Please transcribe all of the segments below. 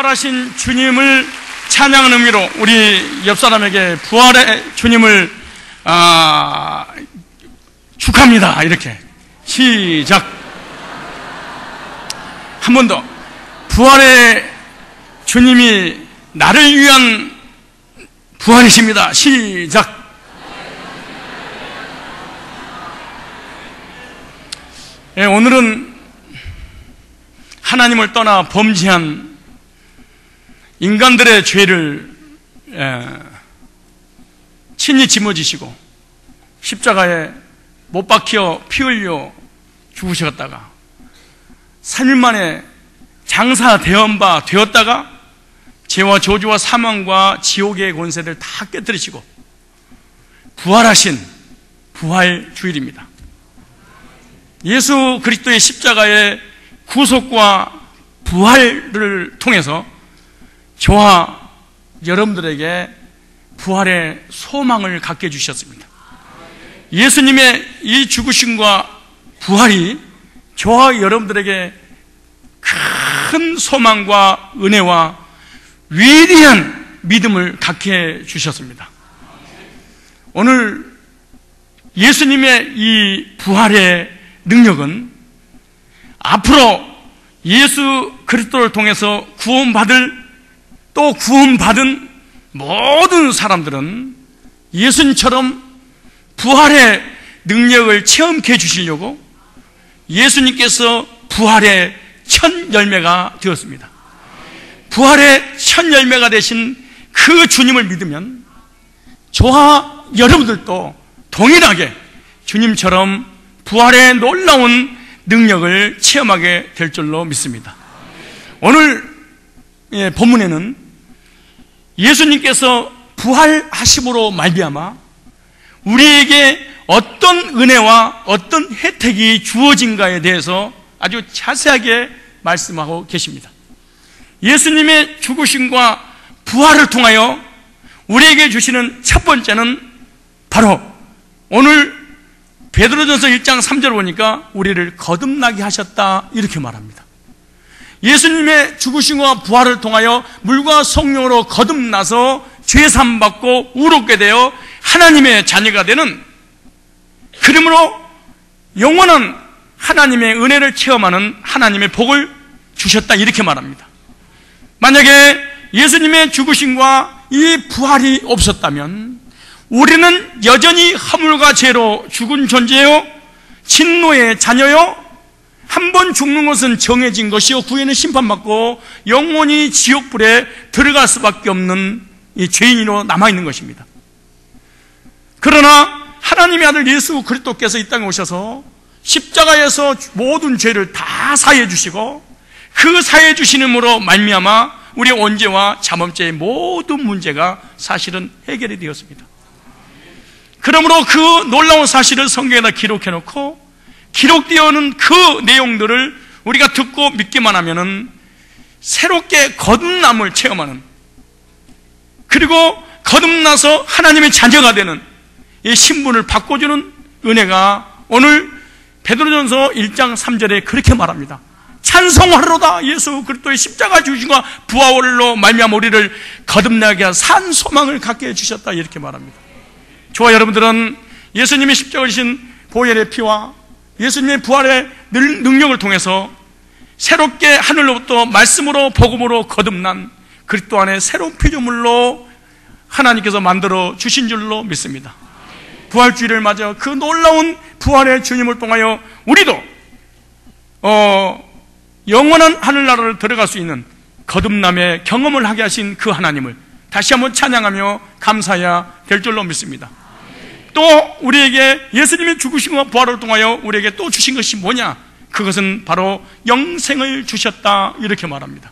부활하신 주님을 찬양하는 의미로 우리 옆 사람에게 부활의 주님을 축하합니다. 이렇게 시작. 한 번 더. 부활의 주님이 나를 위한 부활이십니다. 시작. 예, 오늘은 하나님을 떠나 범죄한 인간들의 죄를 친히 짊어지시고 십자가에 못 박혀 피 흘려 죽으셨다가 3일 만에 장사되은 바 되었다가 죄와 저주와 사망과 지옥의 권세를 다 깨뜨리시고 부활하신 부활주일입니다. 예수 그리스도의 십자가의 구속과 부활을 통해서 저와 여러분들에게 부활의 소망을 갖게 해주셨습니다. 예수님의 이 죽으심과 부활이 저와 여러분들에게 큰 소망과 은혜와 위대한 믿음을 갖게 해주셨습니다. 오늘 예수님의 이 부활의 능력은 앞으로 예수 그리스도를 통해서 구원받을 또 구원받은 모든 사람들은 예수님처럼 부활의 능력을 체험케 해주시려고 예수님께서 부활의 첫 열매가 되었습니다. 부활의 첫 열매가 되신 그 주님을 믿으면 저와 여러분들도 동일하게 주님처럼 부활의 놀라운 능력을 체험하게 될 줄로 믿습니다. 오늘 본문에는 예수님께서 부활하심으로 말미암아 우리에게 어떤 은혜와 어떤 혜택이 주어진가에 대해서 아주 자세하게 말씀하고 계십니다. 예수님의 죽으심과 부활을 통하여 우리에게 주시는 첫 번째는 바로 오늘 베드로전서 1장 3절 보니까 우리를 거듭나게 하셨다 이렇게 말합니다. 예수님의 죽으심과 부활을 통하여 물과 성령으로 거듭나서 죄사함 받고 의롭게 되어 하나님의 자녀가 되는, 그러므로 영원한 하나님의 은혜를 체험하는 하나님의 복을 주셨다 이렇게 말합니다. 만약에 예수님의 죽으심과 이 부활이 없었다면 우리는 여전히 허물과 죄로 죽은 존재요, 진노의 자녀요, 한 번 죽는 것은 정해진 것이요 후에는 심판받고 영원히 지옥불에 들어갈 수밖에 없는 이 죄인으로 남아있는 것입니다. 그러나 하나님의 아들 예수 그리스도께서 이 땅에 오셔서 십자가에서 모든 죄를 다 사해 주시고 그 사해 주시는으로 말미암아 우리의 원죄와 자범죄의 모든 문제가 사실은 해결이 되었습니다. 그러므로 그 놀라운 사실을 성경에다 기록해 놓고 기록되어 있는 그 내용들을 우리가 듣고 믿기만 하면은 새롭게 거듭남을 체험하는, 그리고 거듭나서 하나님의 자녀가 되는 이 신분을 바꿔주는 은혜가 오늘 베드로전서 1장 3절에 그렇게 말합니다. 찬송하리로다. 예수 그리스도의 십자가 죽으심과 부활로 말미암아 우리를 거듭나게 하사 산 소망을 갖게 해주셨다 이렇게 말합니다. 저와 여러분들은 예수님의 십자가 지신 보혈의 피와 예수님의 부활의 능력을 통해서 새롭게 하늘로부터 말씀으로 복음으로 거듭난 그리스도 안에 새로운 피조물로 하나님께서 만들어 주신 줄로 믿습니다. 부활주의를 맞아 그 놀라운 부활의 주님을 통하여 우리도 영원한 하늘나라를 들어갈 수 있는 거듭남의 경험을 하게 하신 그 하나님을 다시 한번 찬양하며 감사해야 될 줄로 믿습니다. 또 우리에게 예수님의 죽으심과 부활을 통하여 우리에게 또 주신 것이 뭐냐? 그것은 바로 영생을 주셨다 이렇게 말합니다.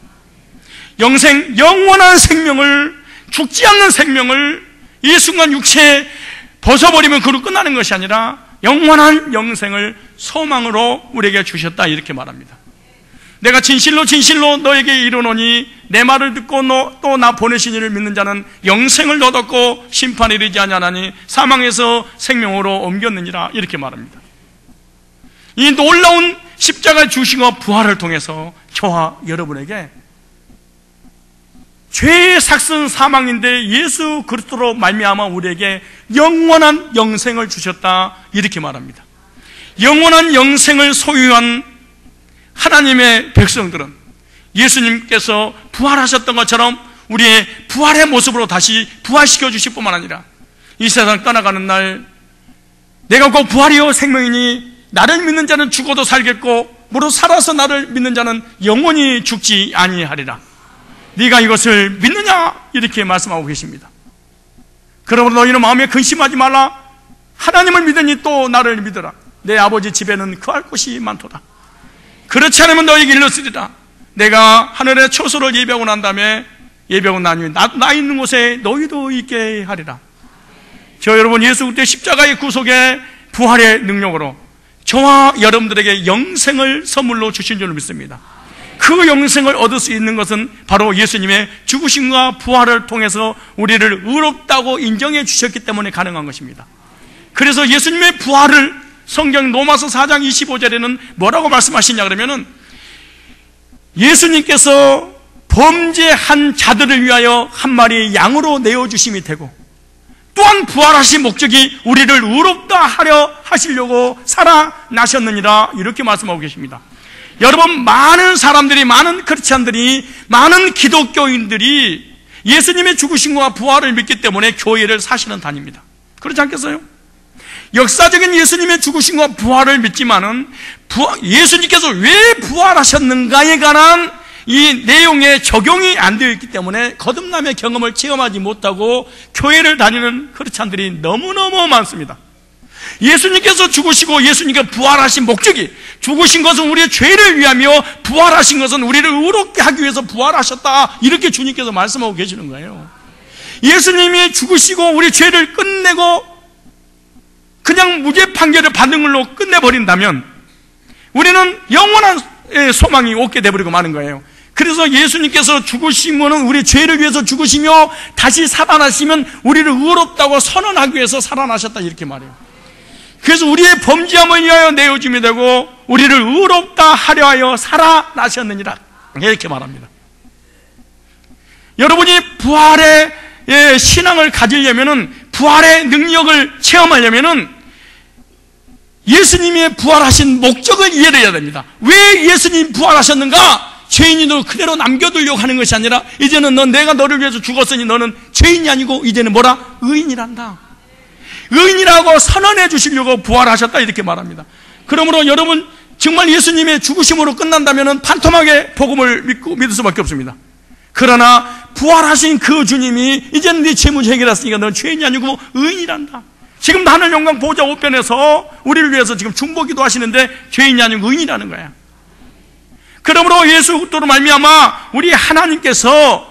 영생, 영원한 생명을, 죽지 않는 생명을 이 순간 육체에 벗어버리면 그로 끝나는 것이 아니라 영원한 영생을 소망으로 우리에게 주셨다 이렇게 말합니다. 내가 진실로 진실로 너에게 이르노니 내 말을 듣고 또 나 보내신 이를 믿는 자는 영생을 얻었고 심판에 이르지 아니하나니 사망에서 생명으로 옮겼느니라 이렇게 말합니다. 이 놀라운 십자가 주심과 부활을 통해서 저와 여러분에게 죄의 삭은 사망인데 예수 그리스도로 말미암아 우리에게 영원한 영생을 주셨다 이렇게 말합니다. 영원한 영생을 소유한 하나님의 백성들은 예수님께서 부활하셨던 것처럼 우리의 부활의 모습으로 다시 부활시켜 주실 뿐만 아니라 이 세상 떠나가는 날 내가 곧 부활이요 생명이니 나를 믿는 자는 죽어도 살겠고 무릇 살아서 나를 믿는 자는 영원히 죽지 아니하리라. 네가 이것을 믿느냐? 이렇게 말씀하고 계십니다. 그러므로 너희는 마음에 근심하지 말라. 하나님을 믿으니 또 나를 믿으라. 내 아버지 집에는 거할 곳이 많도다. 그렇지 않으면 너희에게 일렀으리라. 내가 하늘에 초소를 예배하고 난 다음에 예배하고 난 후에 나 있는 곳에 너희도 있게 하리라. 저 여러분, 예수 그리스도의 십자가의 구속의 부활의 능력으로 저와 여러분들에게 영생을 선물로 주신 줄 믿습니다. 그 영생을 얻을 수 있는 것은 바로 예수님의 죽으심과 부활을 통해서 우리를 의롭다고 인정해 주셨기 때문에 가능한 것입니다. 그래서 예수님의 부활을 성경 로마서 4장 25절에는 뭐라고 말씀하시냐 그러면은 예수님께서 범죄한 자들을 위하여 한 마리 양으로 내어주심이 되고 또한 부활하신 목적이 우리를 의롭다 하려 하시려고 살아나셨느니라 이렇게 말씀하고 계십니다. 여러분, 많은 사람들이, 많은 크리스찬들이, 많은 기독교인들이 예수님의 죽으심과 부활을 믿기 때문에 교회를 사실은 다닙니다. 그렇지 않겠어요? 역사적인 예수님의 죽으심과 부활을 믿지만은 예수님께서 왜 부활하셨는가에 관한 이 내용에 적용이 안 되어 있기 때문에 거듭남의 경험을 체험하지 못하고 교회를 다니는 크리스찬들이 너무너무 많습니다. 예수님께서 죽으시고 예수님께서 부활하신 목적이, 죽으신 것은 우리의 죄를 위하며 부활하신 것은 우리를 의롭게 하기 위해서 부활하셨다 이렇게 주님께서 말씀하고 계시는 거예요. 예수님이 죽으시고 우리 죄를 끝내고 그냥 무죄 판결을 받는 걸로 끝내버린다면 우리는 영원한 소망이 없게 되버리고 마는 거예요. 그래서 예수님께서 죽으시면 우리 죄를 위해서 죽으시며 다시 살아나시면 우리를 의롭다고 선언하기 위해서 살아나셨다 이렇게 말해요. 그래서 우리의 범죄함을 위하여 내어줌이 되고 우리를 의롭다 하려 하여 살아나셨느니라 이렇게 말합니다. 여러분이 부활의 신앙을 가지려면은, 부활의 능력을 체험하려면은 예수님의 부활하신 목적을 이해를 해야 됩니다. 왜 예수님이 부활하셨는가? 죄인으로 그대로 남겨두려고 하는 것이 아니라 이제는 내가 너를 위해서 죽었으니 너는 죄인이 아니고 이제는 뭐라? 의인이란다. 의인이라고 선언해 주시려고 부활하셨다 이렇게 말합니다. 그러므로 여러분, 정말 예수님의 죽으심으로 끝난다면 판토막의 복음을 믿을 수밖에 없습니다. 그러나 부활하신 그 주님이 이제는 네 죄 문제 해결했으니까 너는 죄인이 아니고 의인이란다. 지금 하늘 영광 보좌 우편에서 우리를 위해서 지금 중보기도 하시는데 죄인이 아니고 의인이라는 거야. 그러므로 예수 그리스도로 말미암아 우리 하나님께서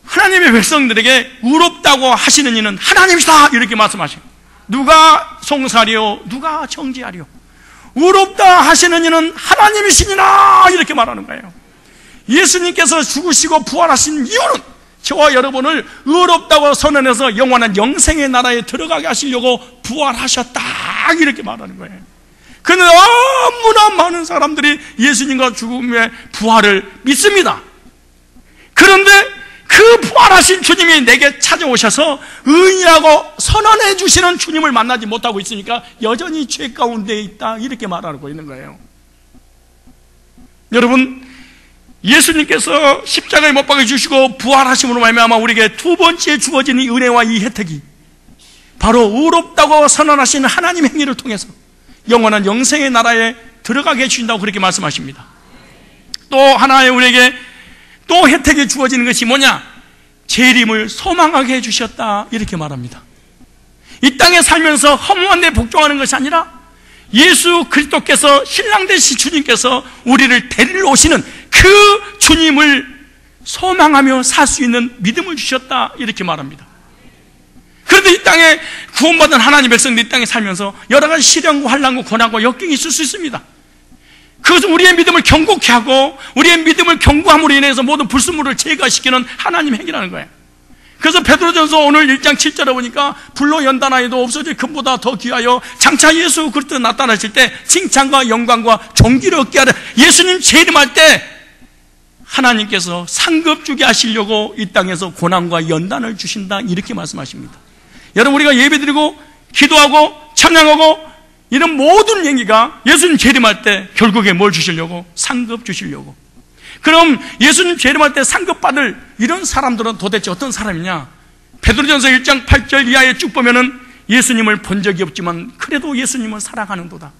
하나님의 백성들에게 의롭다고 하시는 이는 하나님이시다 이렇게 말씀하시고, 누가 송사리요 누가 정죄하리요, 의롭다 하시는 이는 하나님이시니라 이렇게 말하는 거예요. 예수님께서 죽으시고 부활하신 이유는 저와 여러분을 의롭다고 선언해서 영원한 영생의 나라에 들어가게 하시려고 부활하셨다 이렇게 말하는 거예요. 그런데 너무나 많은 사람들이 예수님과 죽음의 부활을 믿습니다. 그런데 그 부활하신 주님이 내게 찾아오셔서 의인이라고 선언해 주시는 주님을 만나지 못하고 있으니까 여전히 죄 가운데 있다 이렇게 말하고 있는 거예요. 여러분, 예수님께서 십자가에 못 박혀 주시고 부활하심으로 말미암아 우리에게 두 번째 주어진 이 은혜와 이 혜택이 바로 의롭다고 선언하시는 하나님 행위를 통해서 영원한 영생의 나라에 들어가게 해주신다고 그렇게 말씀하십니다. 또 하나의 우리에게 또 혜택이 주어지는 것이 뭐냐? 재림을 소망하게 해주셨다 이렇게 말합니다. 이 땅에 살면서 허무한 데 복종하는 것이 아니라 예수 그리스도께서 신랑 되신 주님께서 우리를 데리러 오시는 그 주님을 소망하며 살 수 있는 믿음을 주셨다 이렇게 말합니다. 그런데 이 땅에 구원받은 하나님 백성들이 이 땅에 살면서 여러 가지 시련과 환난과 고난과 역경이 있을 수 있습니다. 그것은 우리의 믿음을 견고케 하고 우리의 믿음을 견고함으로 인해서 모든 불순물을 제거시키는 하나님 행위라는 거예요. 그래서 베드로전서 오늘 1장 7절에 보니까 불로 연단하여도 없어질 금보다 더 귀하여 장차 예수 그리스도 나타나실 때 칭찬과 영광과 존귀를 얻게 하는, 예수님 재림할 때 하나님께서 상급 주게 하시려고 이 땅에서 고난과 연단을 주신다, 이렇게 말씀하십니다. 여러분, 우리가 예배드리고 기도하고 찬양하고 이런 모든 얘기가 예수님 재림할 때 결국에 뭘 주시려고? 상급 주시려고. 그럼 예수님 재림할 때 상급 받을 이런 사람들은 도대체 어떤 사람이냐? 베드로전서 1장 8절 이하에 쭉 보면은 예수님을 본 적이 없지만 그래도 예수님을 사랑하는도다.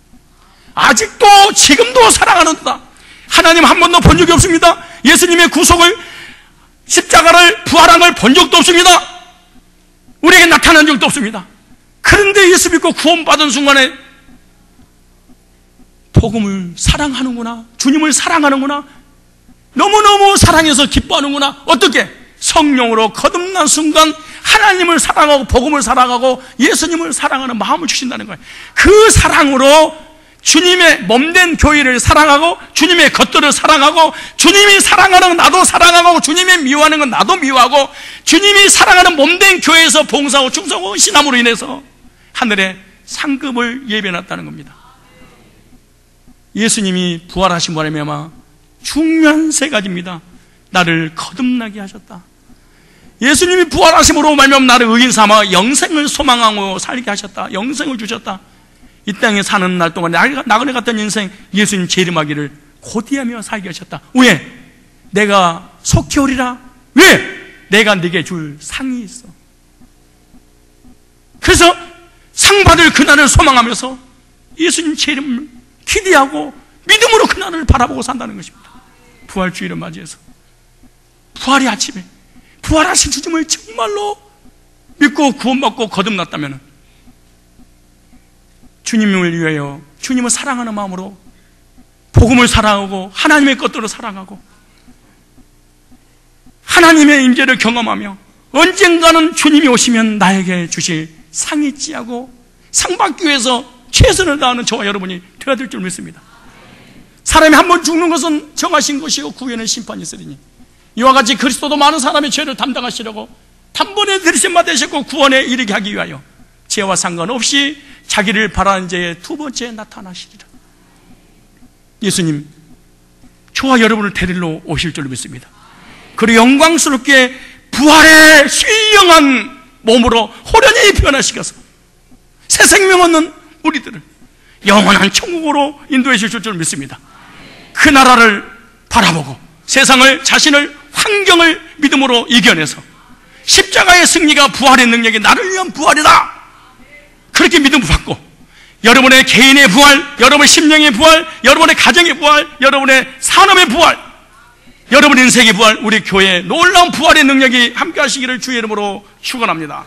아직도 지금도 사랑하는도다. 하나님 한 번도 본 적이 없습니다. 예수님의 구속을, 십자가를, 부활한 걸 본 적도 없습니다. 우리에게 나타난 적도 없습니다. 그런데 예수 믿고 구원받은 순간에 복음을 사랑하는구나, 주님을 사랑하는구나, 너무너무 사랑해서 기뻐하는구나. 어떻게? 성령으로 거듭난 순간 하나님을 사랑하고 복음을 사랑하고 예수님을 사랑하는 마음을 주신다는 거예요. 그 사랑으로 주님의 몸된 교회를 사랑하고 주님의 것들을 사랑하고 주님이 사랑하는 건 나도 사랑하고 주님이 미워하는 건 나도 미워하고 주님이 사랑하는 몸된 교회에서 봉사하고 충성하고 신함으로 인해서 하늘에 상급을 예배해놨다는 겁니다. 예수님이 부활하신 바람에 아마 중요한 세 가지입니다. 나를 거듭나게 하셨다. 예수님이 부활하심으로 말미암아 나를 의인 삼아 영생을 소망하고 살게 하셨다. 영생을 주셨다. 이 땅에 사는 날 동안 나그네 같은 인생 예수님 재림하기를 고대하며 살게 하셨다. 왜? 내가 속히 오리라. 왜? 내가 네게 줄 상이 있어. 그래서 상 받을 그날을 소망하면서 예수님 재림을 기대하고 믿음으로 그날을 바라보고 산다는 것입니다. 부활주의를 맞이해서 부활의 아침에 부활하신 주님을 정말로 믿고 구원받고 거듭났다면 주님을 위하여 주님을 사랑하는 마음으로 복음을 사랑하고 하나님의 것들을 사랑하고 하나님의 임재를 경험하며 언젠가는 주님이 오시면 나에게 주실 상이 있지 하고 상 받기 위해서 최선을 다하는 저와 여러분이 되어야 될 줄 믿습니다. 사람이 한 번 죽는 것은 정하신 것이요 그 후에는 심판이 있으리니 이와 같이 그리스도도 많은 사람의 죄를 담당하시려고 단번에 들으심만 되셨고 구원에 이르게 하기 위하여 죄와 상관없이 자기를 바라는 자의 두 번째 나타나시리라. 예수님 저와 여러분을 데리러 오실 줄 믿습니다. 그리고 영광스럽게 부활의 신령한 몸으로 호련히 변화시켜서 새 생명 얻는 우리들을 영원한 천국으로 인도해 주실 줄 믿습니다. 그 나라를 바라보고 세상을, 자신을, 환경을 믿음으로 이겨내서 십자가의 승리가 부활의 능력이 나를 위한 부활이다, 그렇게 믿음을 받고 여러분의 개인의 부활, 여러분의 심령의 부활, 여러분의 가정의 부활, 여러분의 산업의 부활, 여러분 인생의 부활, 우리 교회의 놀라운 부활의 능력이 함께 하시기를 주의 이름으로 축원합니다.